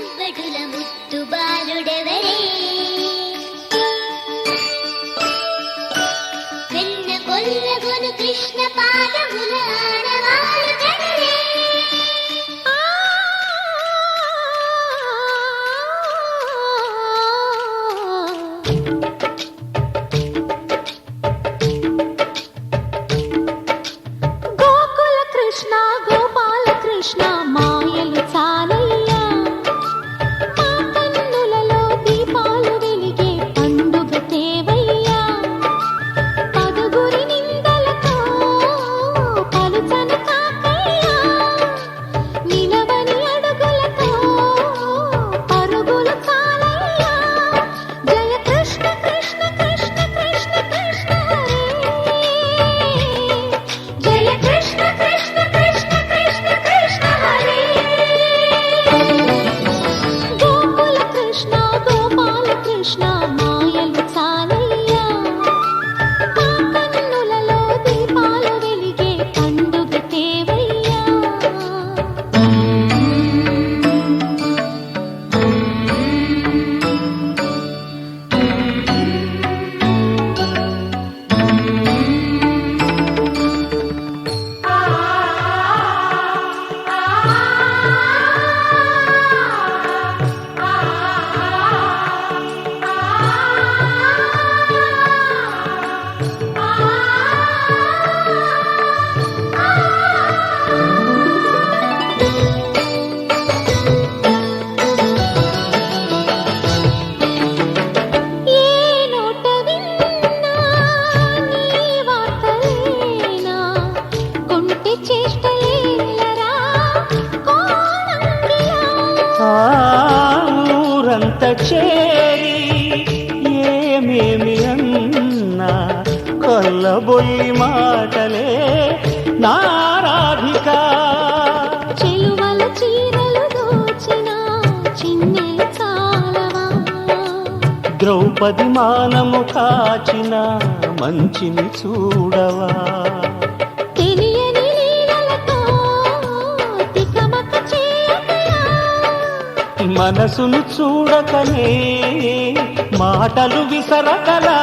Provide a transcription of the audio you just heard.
సవ్వడుల ముద్దు బాలుడెవరే వెన్న కొల్లగొను కృష్ణ పాదముల ఆనవాలు కదలే గోకుల కృష్ణ గోపాల కృష్ణ మాయలు చాలయ్యా మా కన్నులలో దీపాలు వెలిగే పండుగ తేవయ్యా పదుగురి నిందలతో పలుచని కాకయ్యా నిలవని అడుగులతో పరుగులు చాలయ్యా జయ కృష్ణ కృష్ణ కృష్ణ కృష్ణ కృష్ణ హరే జయ కృష్ణ కృష్ణ కృష్ణ కృష్ణ కృష్ణ హరే గోకుల కృష్ణ గోపాల కృష్ణ మాయలు చాలయ్యా మా కన్నులలో దీపాలు వెలిగే పండుగ తేవయ్యా ఏ నోట విన్నా నీ వార్తలేనా కొంటె చేష్టలేలరా కోణంగిలా ఊరంత చేరి ఏమేమి అన్నా కొల్లబొల్లి మాటలే నారాధిక చెలువల చీరలు దోచిన చిన్నెలు చాలవా ద్రౌపది మానము కాచిన మంచిని చూడవా తెలియని లీలలతో తికమక చేయకయా మనసును చూడకనే మాటలు విసరకలా